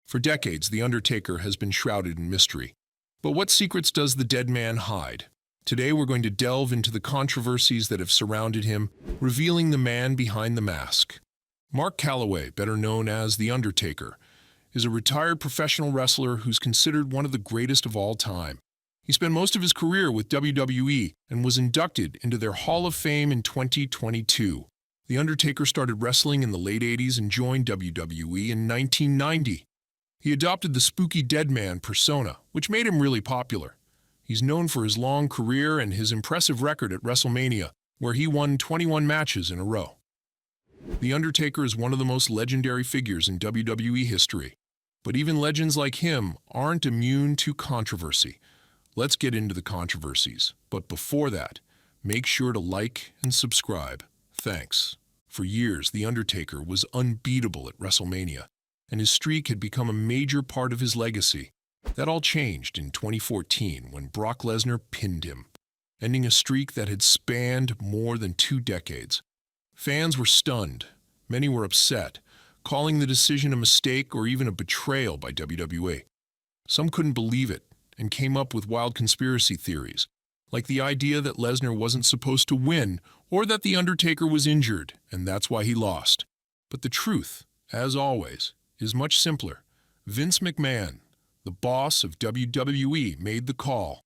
For decades, The Undertaker has been shrouded in mystery. But what secrets does the Deadman hide? Today we're going to delve into the controversies that have surrounded him, revealing the man behind the mask. Mark Calaway, better known as The Undertaker, is a retired professional wrestler who's considered one of the greatest of all time. He spent most of his career with WWE and was inducted into their Hall of Fame in 2022. The Undertaker started wrestling in the late 80s and joined WWE in 1990. He adopted the spooky Deadman persona, which made him really popular. He's known for his long career and his impressive record at WrestleMania, where he won 21 matches in a row. The Undertaker is one of the most legendary figures in WWE history. But even legends like him aren't immune to controversy. Let's get into the controversies. But before that, make sure to like and subscribe. Thanks. For years, The Undertaker was unbeatable at WrestleMania, and his streak had become a major part of his legacy. That all changed in 2014 when Brock Lesnar pinned him, ending a streak that had spanned more than 2 decades. Fans were stunned. Many were upset, calling the decision a mistake or even a betrayal by WWE. Some couldn't believe it and came up with wild conspiracy theories, like the idea that Lesnar wasn't supposed to win or that The Undertaker was injured and that's why he lost. But the truth, as always, is much simpler. Vince McMahon, the boss of WWE, made the call,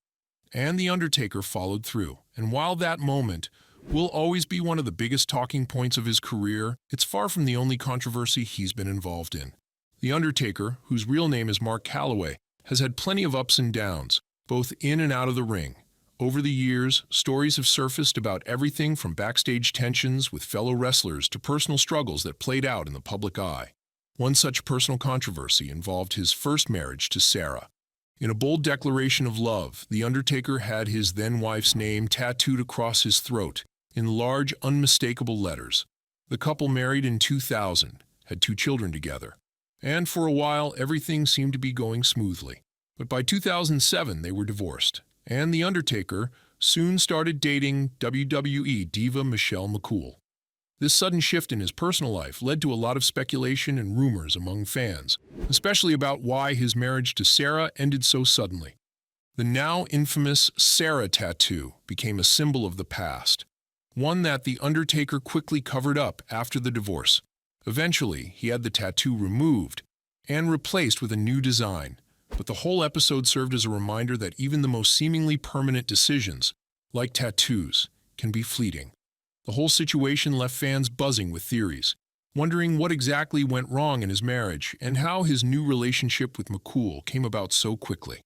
and The Undertaker followed through. And while that moment will always be one of the biggest talking points of his career, it's far from the only controversy he's been involved in. The Undertaker, whose real name is Mark Calaway, has had plenty of ups and downs, both in and out of the ring. Over the years, stories have surfaced about everything from backstage tensions with fellow wrestlers to personal struggles that played out in the public eye. One such personal controversy involved his first marriage to Sarah. In a bold declaration of love, The Undertaker had his then-wife's name tattooed across his throat in large, unmistakable letters. The couple married in 2000, had 2 children together, and for a while everything seemed to be going smoothly. But by 2007 they were divorced, and The Undertaker soon started dating WWE diva Michelle McCool. This sudden shift in his personal life led to a lot of speculation and rumors among fans, especially about why his marriage to Sarah ended so suddenly. The now infamous Sarah tattoo became a symbol of the past, one that The Undertaker quickly covered up after the divorce. Eventually, he had the tattoo removed and replaced with a new design, but the whole episode served as a reminder that even the most seemingly permanent decisions, like tattoos, can be fleeting. The whole situation left fans buzzing with theories, wondering what exactly went wrong in his marriage and how his new relationship with McCool came about so quickly.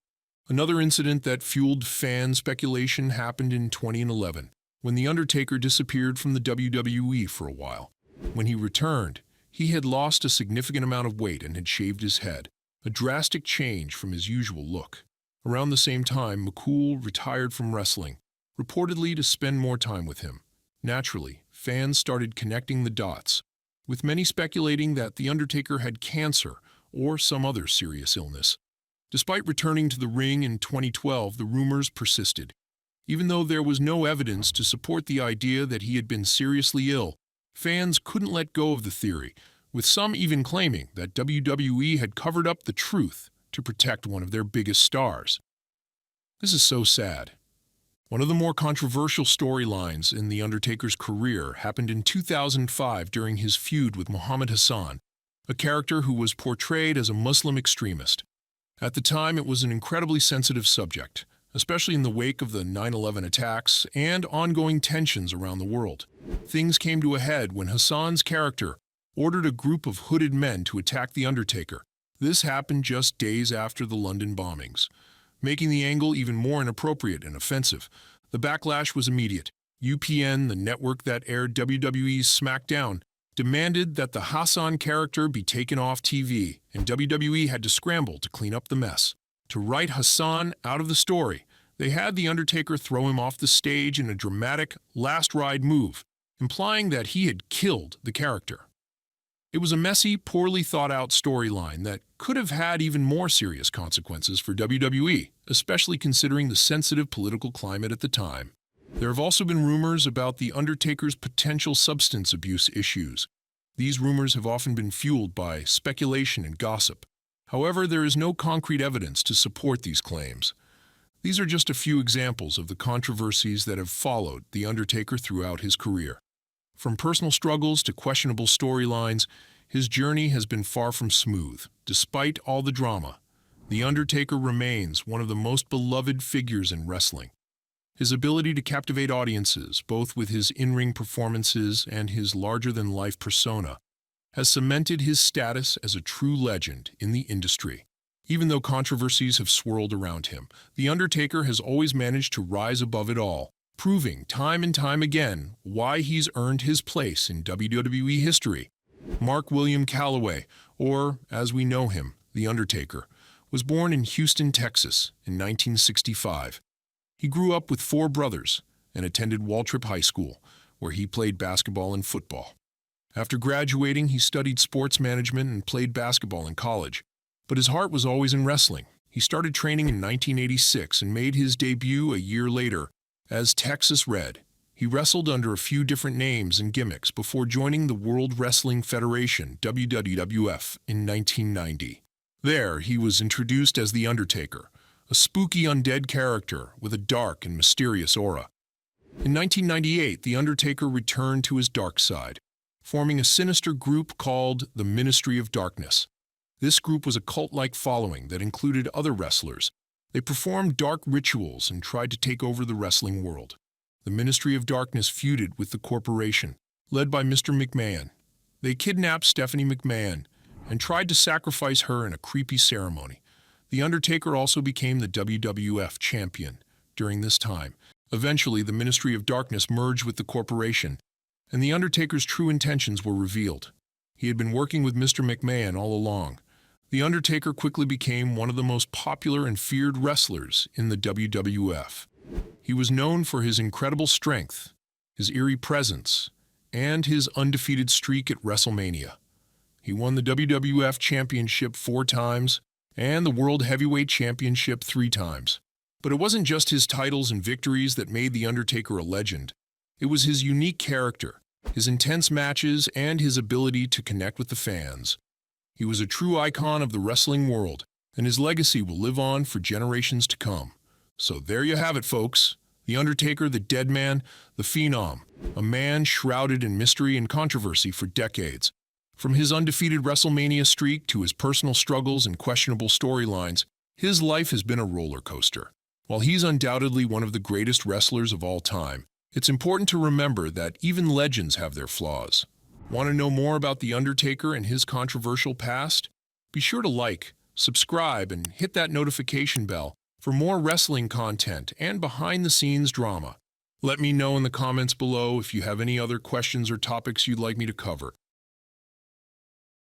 Another incident that fueled fan speculation happened in 2011, when The Undertaker disappeared from the WWE for a while. When he returned, he had lost a significant amount of weight and had shaved his head, a drastic change from his usual look. Around the same time, McCool retired from wrestling, reportedly to spend more time with him. Naturally, fans started connecting the dots, with many speculating that The Undertaker had cancer or some other serious illness. Despite returning to the ring in 2012, the rumors persisted. Even though there was no evidence to support the idea that he had been seriously ill, fans couldn't let go of the theory, with some even claiming that WWE had covered up the truth to protect one of their biggest stars. This is so sad. One of the more controversial storylines in The Undertaker's career happened in 2005 during his feud with Muhammad Hassan, a character who was portrayed as a Muslim extremist. At the time, it was an incredibly sensitive subject, especially in the wake of the 9/11 attacks and ongoing tensions around the world. Things came to a head when Hassan's character ordered a group of hooded men to attack The Undertaker. This happened just days after the London bombings, making the angle even more inappropriate and offensive. The backlash was immediate. UPN, the network that aired WWE's SmackDown, demanded that the Hassan character be taken off TV, and WWE had to scramble to clean up the mess. To write Hassan out of the story, they had The Undertaker throw him off the stage in a dramatic last ride move, implying that he had killed the character. It was a messy, poorly thought-out storyline that could have had even more serious consequences for WWE, especially considering the sensitive political climate at the time. There have also been rumors about The Undertaker's potential substance abuse issues. These rumors have often been fueled by speculation and gossip, However, there is no concrete evidence to support these claims. These are just a few examples of the controversies that have followed The Undertaker throughout his career. From personal struggles to questionable storylines, his journey has been far from smooth. Despite all the drama, The Undertaker remains one of the most beloved figures in wrestling. His ability to captivate audiences, both with his in-ring performances and his larger-than-life persona, has cemented his status as a true legend in the industry. Even though controversies have swirled around him, The Undertaker has always managed to rise above it all, proving time and time again why he's earned his place in WWE history. Mark William Calloway, or as we know him, The Undertaker, was born in Houston, Texas in 1965. He grew up with 4 brothers and attended Waltrip High School, where he played basketball and football. After graduating, he studied sports management and played basketball in college. But his heart was always in wrestling. He started training in 1986 and made his debut a year later as Texas Red. He wrestled under a few different names and gimmicks before joining the World Wrestling Federation, WWF, in 1990. There, he was introduced as The Undertaker, a spooky undead character with a dark and mysterious aura. In 1998, The Undertaker returned to his dark side, forming a sinister group called the Ministry of Darkness. This group was a cult-like following that included other wrestlers. They performed dark rituals and tried to take over the wrestling world. The Ministry of Darkness feuded with the corporation, led by Mr. McMahon. They kidnapped Stephanie McMahon and tried to sacrifice her in a creepy ceremony. The Undertaker also became the WWF champion during this time. Eventually, the Ministry of Darkness merged with the corporation, and The Undertaker's true intentions were revealed. He had been working with Mr. McMahon all along. The Undertaker quickly became one of the most popular and feared wrestlers in the WWF. He was known for his incredible strength, his eerie presence, and his undefeated streak at WrestleMania. He won the WWF Championship 4 times and the World Heavyweight Championship 3 times. But it wasn't just his titles and victories that made The Undertaker a legend. It was his unique character, his intense matches, and his ability to connect with the fans. He was a true icon of the wrestling world, and his legacy will live on for generations to come. So there you have it, folks. The Undertaker, the Deadman, the Phenom, a man shrouded in mystery and controversy for decades. From his undefeated WrestleMania streak to his personal struggles and questionable storylines, his life has been a roller coaster. While he's undoubtedly one of the greatest wrestlers of all time, it's important to remember that even legends have their flaws. Want to know more about The Undertaker and his controversial past? Be sure to like, subscribe, and hit that notification bell for more wrestling content and behind-the-scenes drama. Let me know in the comments below if you have any other questions or topics you'd like me to cover.